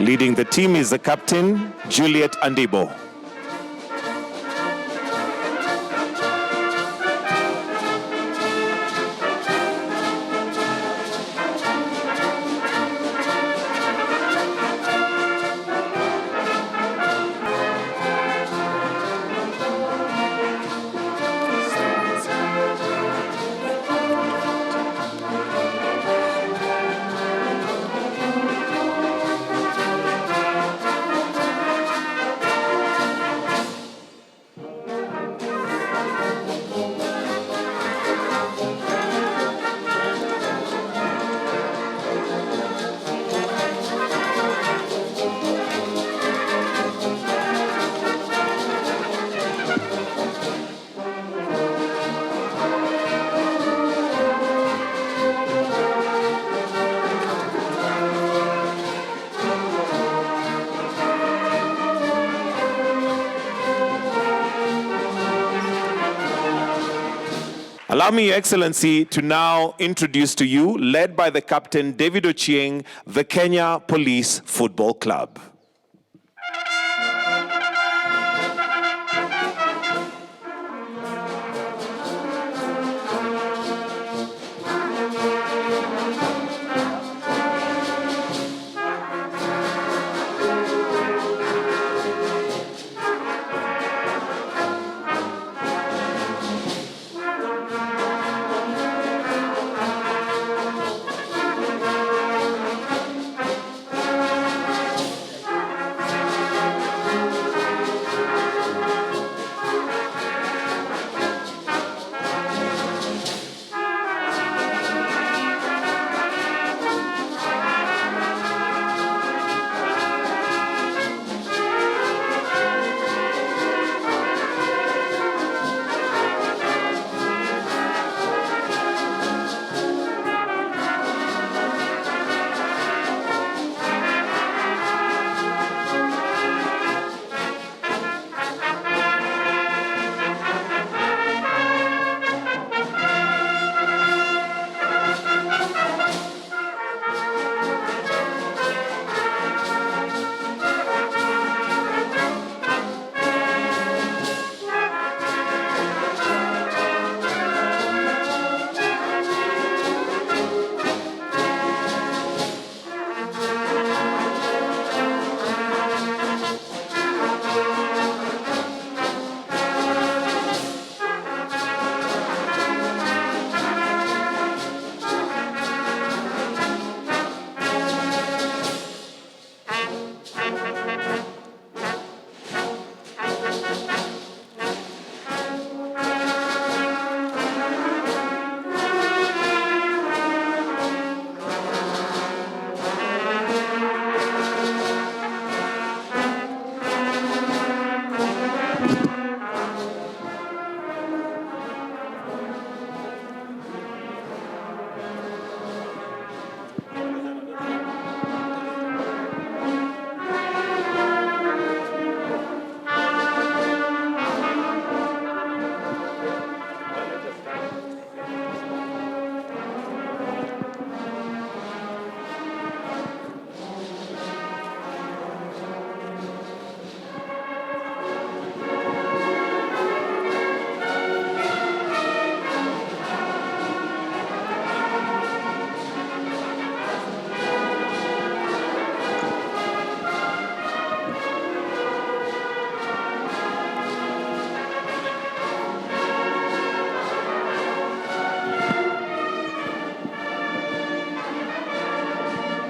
Leading the team is the captain, Juliet Andibo. Allow me, Your Excellency, to now introduce to you, led by the captain, David Ochieng, the Kenya Police Football Club.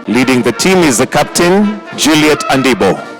Leading the team is the captain, Juliet Andibo.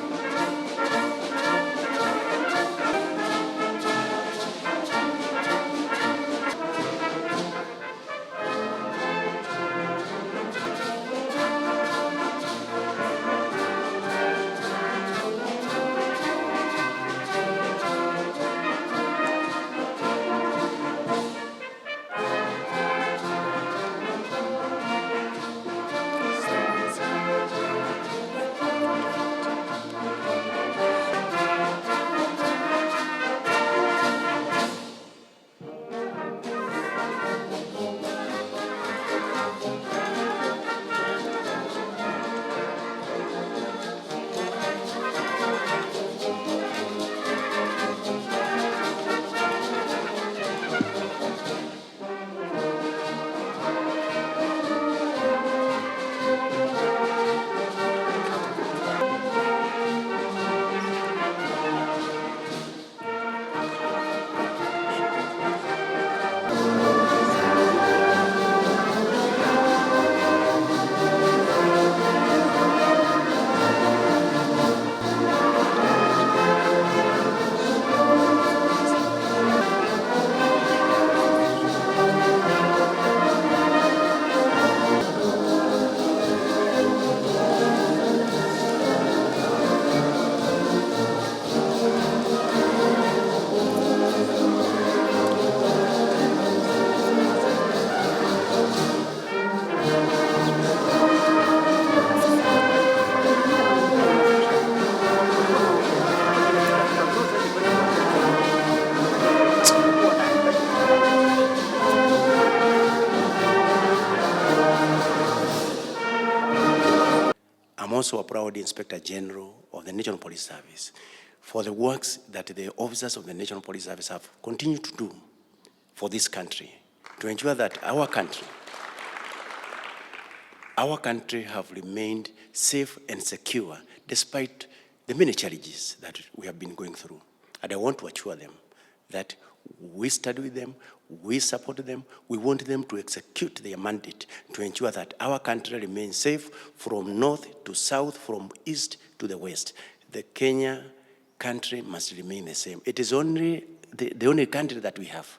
also applaud the Inspector General of the National Police Service for the works that the officers of the National Police Service have continued to do for this country to ensure that our country have remained safe and secure despite the many challenges that we have been going through. And I want to assure them that we stand with them, we support them, we want them to execute their mandate to ensure that our country remains safe from north to south, from east to the west. The Kenya country must remain the same. It is only the only country that we have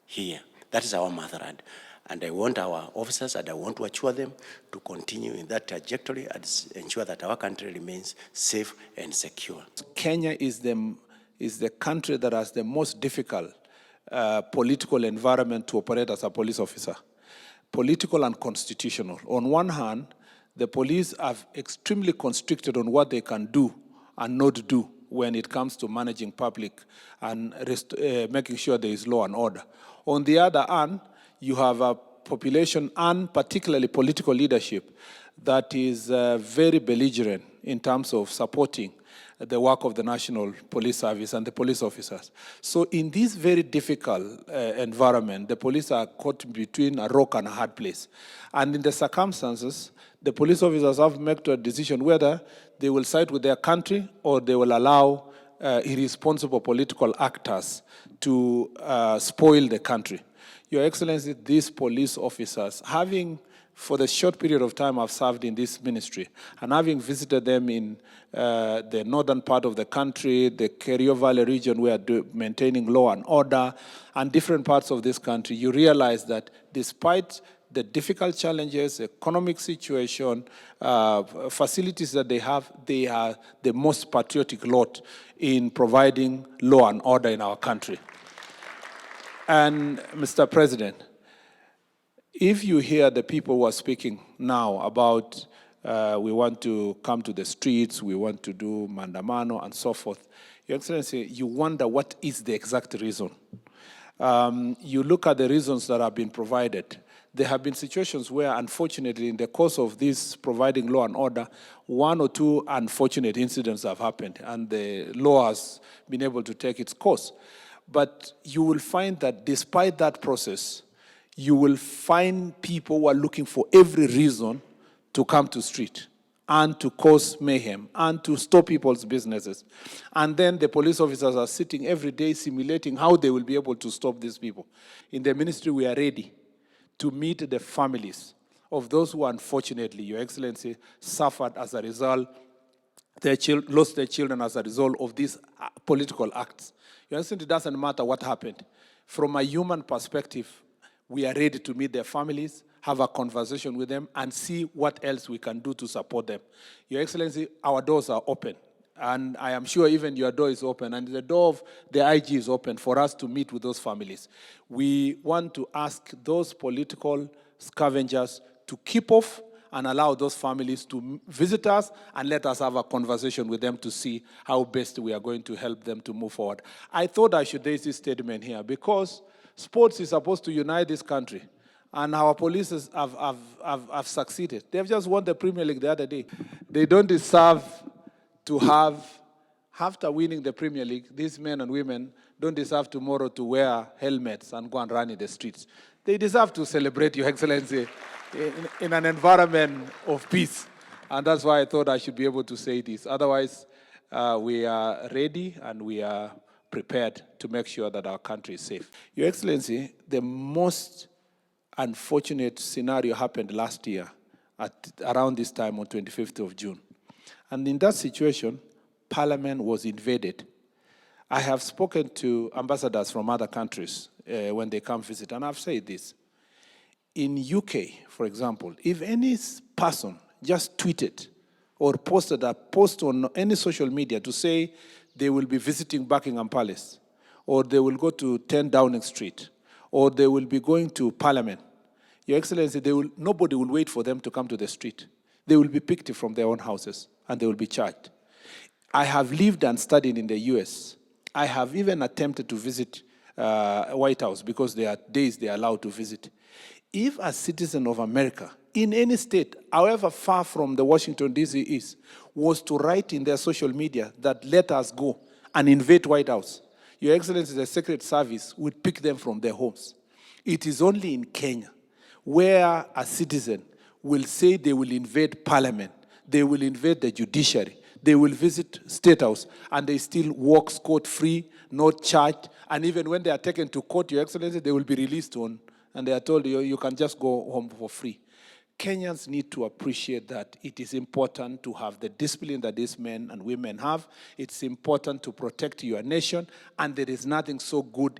here. That is our motherland. And I want our officers and I want to assure them to continue in that trajectory and ensure that our country remains safe and secure. Kenya is the country that has the most difficult political environment to operate as a police officer, political and constitutional. On one hand, the police are extremely constricted on what they can do and not do when it comes to managing public and making sure there is law and order. On the other hand, you have a population and particularly political leadership that is very belligerent in terms of supporting the work of the National Police Service and the police officers. So in this very difficult environment, the police are caught between a rock and a hard place. And in the circumstances, the police officers have made a decision whether they will side with their country or they will allow irresponsible political actors to spoil the country. Your Excellency, these police officers, having for the short period of time I've served in this ministry, and having visited them in the northern part of the country, the Kerio Valley region, where maintaining law and order, and different parts of this country, you realize that despite the difficult challenges, economic situation, facilities that they are the most patriotic lot in providing law and order in our country. And Mr. President, if you hear the people who are speaking now about we want to come to the streets, we want to do mandamano and so forth, Your Excellency, you wonder what is the exact reason. You look at the reasons that have been provided. There have been situations where, unfortunately, in the course of this providing law and order, one or two unfortunate incidents have happened, and the law has been able to take its course. But you will find that despite that process, you will find people who are looking for every reason to come to street and to cause mayhem and to stop people's businesses. And then the police officers are sitting every day simulating how they will be able to stop these people. In the ministry, we are ready to meet the families of those who unfortunately, Your Excellency, suffered as a result, lost their children as a result of these political acts. Your Excellency, it doesn't matter what happened. From a human perspective, we are ready to meet their families, have a conversation with them, and see what else we can do to support them. Your Excellency, our doors are open. And I am sure even your door is open, and the door of the IG is open for us to meet with those families. We want to ask those political scavengers to keep off and allow those families to visit us and let us have a conversation with them to see how best we are going to help them to move forward. I thought I should raise this statement here because sports is supposed to unite this country, and our police have succeeded. They've just won the Premier League the other day. They don't deserve to have, after winning the Premier League, these men and women don't deserve tomorrow to wear helmets and go and run in the streets. They deserve to celebrate, Your Excellency, in an environment of peace. And that's why I thought I should be able to say this. Otherwise, we are ready and we are prepared to make sure that our country is safe. Your Excellency, the most unfortunate scenario happened last year at around this time on 25th of June. And in that situation, Parliament was invaded. I have spoken to ambassadors from other countries when they come visit, and I've said this. In UK, for example, if any person just tweeted or posted a post on any social media to say they will be visiting Buckingham Palace, or they will go to 10 Downing Street, or they will be going to Parliament, Your Excellency, nobody will wait for them to come to the street. They will be picked from their own houses, and they will be charged. I have lived and studied in the US. I have even attempted to visit White House because there are days they are allowed to visit. If a citizen of America in any state, however far from the Washington DC is, was to write in their social media that let us go and invade White House, Your Excellency, the Secret Service would pick them from their homes. It is only in Kenya where a citizen will say they will invade parliament, they will invade the judiciary, they will visit State House, and they still walk scot-free, not charged, and even when they are taken to court, Your Excellency, they will be released on, and they are told you can just go home for free. Kenyans need to appreciate that it is important to have the discipline that these men and women have. It's important to protect your nation, and there is nothing so good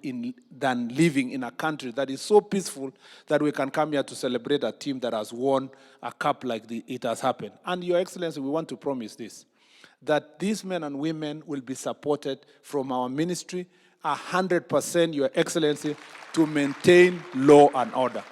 than living in a country that is so peaceful that we can come here to celebrate a team that has won a cup like it has happened. And Your Excellency, we want to promise this, that these men and women will be supported from our ministry 100%, Your Excellency, to maintain law and order.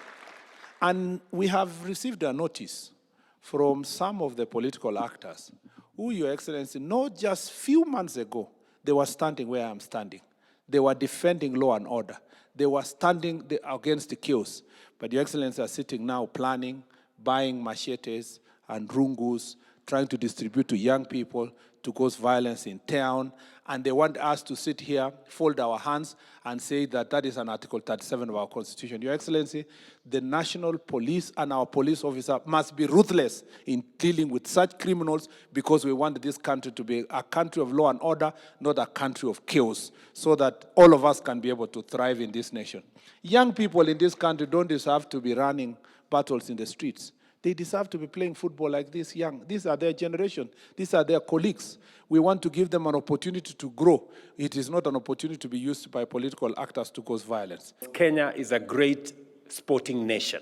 And we have received a notice from some of the political actors who, Your Excellency, not just few months ago, they were standing where I'm standing. They were defending law and order. They were standing against the chaos. But Your Excellency are sitting now planning, buying machetes and rungus, trying to distribute to young people to cause violence in town, and they want us to sit here, fold our hands, and say that that is an Article 37 of our Constitution. Your Excellency, the national police and our police officer must be ruthless in dealing with such criminals, because we want this country to be a country of law and order, not a country of chaos, so that all of us can be able to thrive in this nation. Young people in this country don't deserve to be running battles in the streets. They deserve to be playing football like this young. These are their generation. These are their colleagues. We want to give them an opportunity to grow. It is not an opportunity to be used by political actors to cause violence. Kenya is a great sporting nation,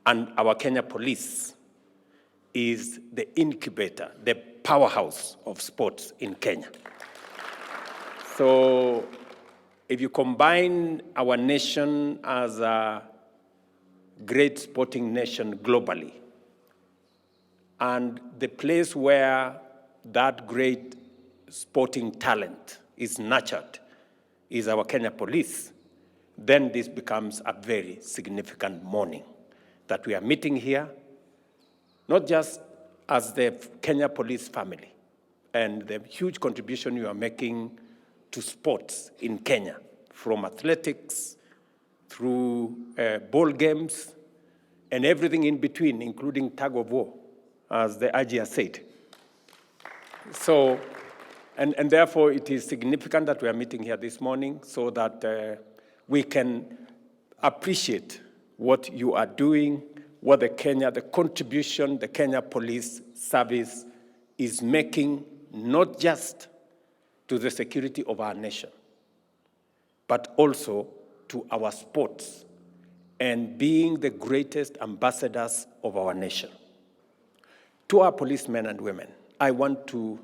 and our Kenya police is the incubator, the powerhouse of sports in Kenya. So if you combine our nation as a great sporting nation globally, and the place where that great sporting talent is nurtured is our Kenya police, then this becomes a very significant morning that we are meeting here, not just as the Kenya police family and the huge contribution you are making to sports in Kenya, from athletics through ball games, and everything in between, including tug of war, as the IGA said. So, and therefore it is significant that we are meeting here this morning so that we can appreciate what you are doing, what the contribution the Kenya Police Service is making, not just to the security of our nation, but also to our sports and being the greatest ambassadors of our nation. To our policemen and women, I want to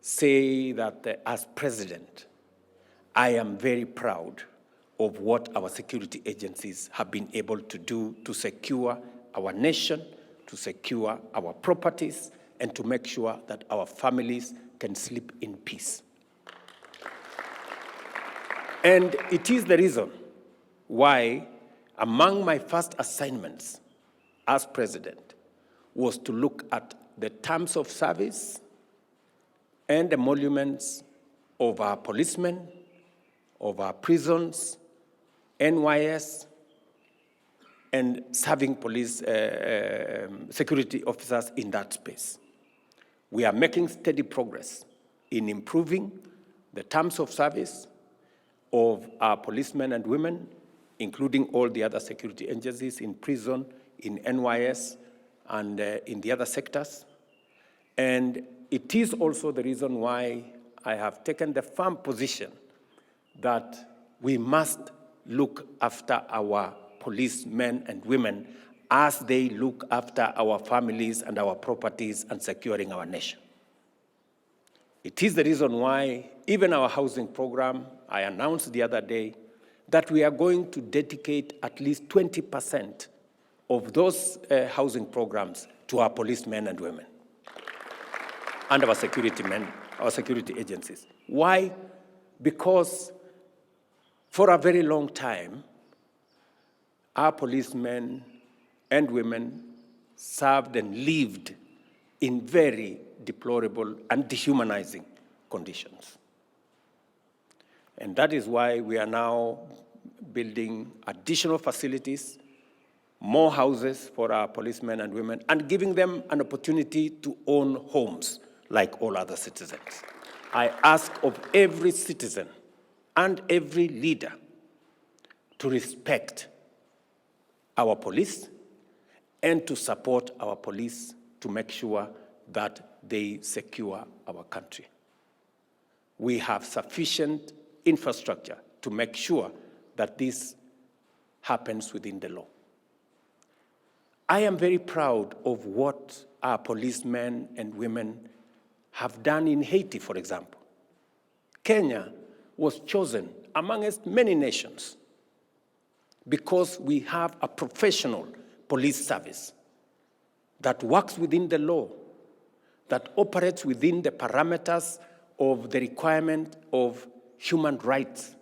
say that as president, I am very proud of what our security agencies have been able to do to secure our nation, to secure our properties, and to make sure that our families can sleep in peace. And it is the reason why among my first assignments as president was to look at the terms of service and emoluments of our policemen, of our prisons, NYS, and serving police security officers in that space. We are making steady progress in improving the terms of service of our policemen and women, including all the other security agencies in prison, in NYS, and in the other sectors. And it is also the reason why I have taken the firm position that we must look after our policemen and women as they look after our families and our properties and securing our nation. It is the reason why even our housing program, I announced the other day that we are going to dedicate at least 20% of those housing programs to our policemen and women and our security men, our security agencies. Why? Because for a very long time, our policemen and women served and lived in very deplorable and dehumanizing conditions. And that is why we are now building additional facilities, more houses for our policemen and women, and giving them an opportunity to own homes like all other citizens. I ask of every citizen and every leader to respect our police and to support our police to make sure that they secure our country. We have sufficient infrastructure to make sure that this happens within the law. I am very proud of what our policemen and women have done in Haiti, for example. Kenya was chosen amongst many nations because we have a professional police service that works within the law, that operates within the parameters of the requirement of human rights,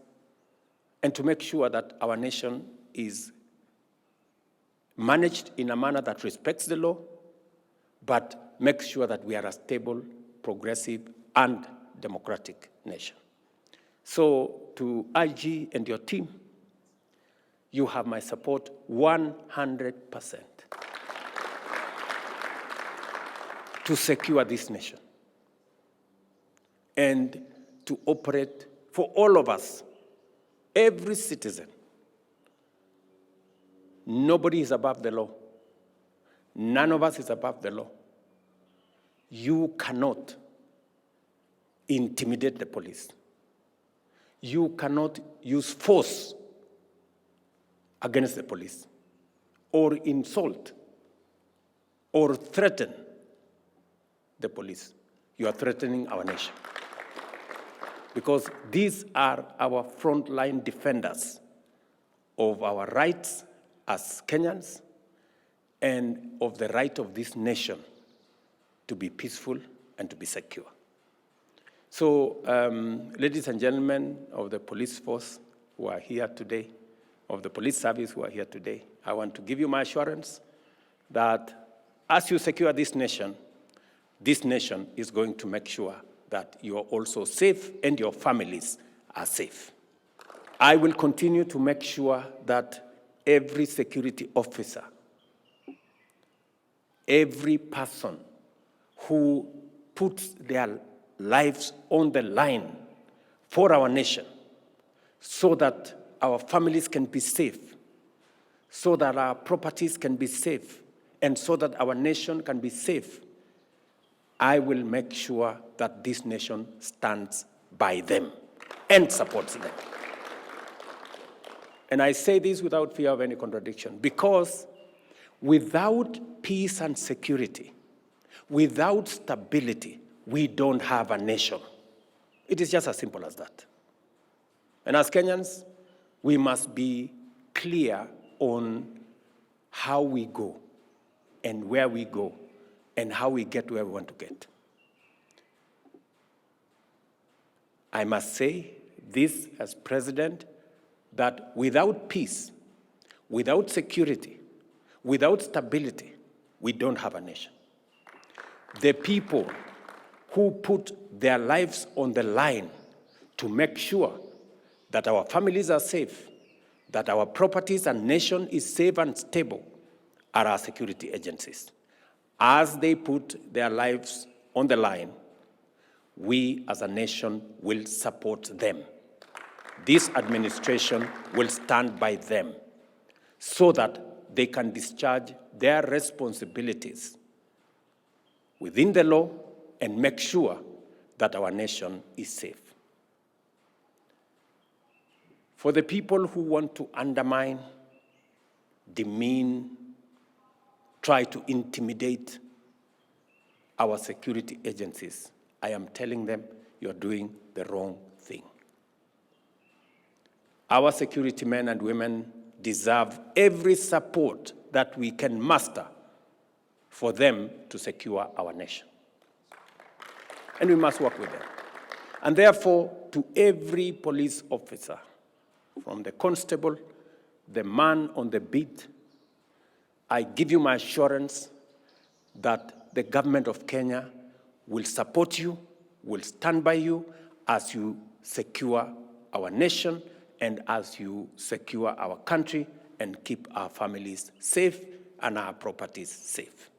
and to make sure that our nation is managed in a manner that respects the law, but makes sure that we are a stable, progressive, and democratic nation. So to IG and your team, you have my support 100% to secure this nation and to operate for all of us, every citizen. Nobody is above the law. None of us is above the law. You cannot intimidate the police. You cannot use force against the police, or insult, or threaten the police. You are threatening our nation. Because these are our frontline defenders of our rights as Kenyans and of the right of this nation to be peaceful and to be secure. So, ladies and gentlemen of the police force who are here today, of the police service who are here today, I want to give you my assurance that as you secure this nation is going to make sure that you are also safe and your families are safe. I will continue to make sure that every security officer, every person who puts their lives on the line for our nation so that our families can be safe, so that our properties can be safe, and so that our nation can be safe, I will make sure that this nation stands by them and supports them. And I say this without fear of any contradiction, because without peace and security, without stability, we don't have a nation. It is just as simple as that. And as Kenyans, we must be clear on how we go and where we go and how we get where we want to get. I must say this as president, that without peace, without security, without stability, we don't have a nation. The people who put their lives on the line to make sure that our families are safe, that our properties and nation is safe and stable, are our security agencies. As they put their lives on the line, we as a nation will support them. This administration will stand by them so that they can discharge their responsibilities within the law and make sure that our nation is safe. For the people who want to undermine, demean, try to intimidate our security agencies, I am telling them you're doing the wrong thing. Our security men and women deserve every support that we can muster for them to secure our nation. And we must work with them. And therefore, to every police officer, from the constable, the man on the beat, I give you my assurance that the government of Kenya will support you, will stand by you as you secure our nation and as you secure our country and keep our families safe and our properties safe.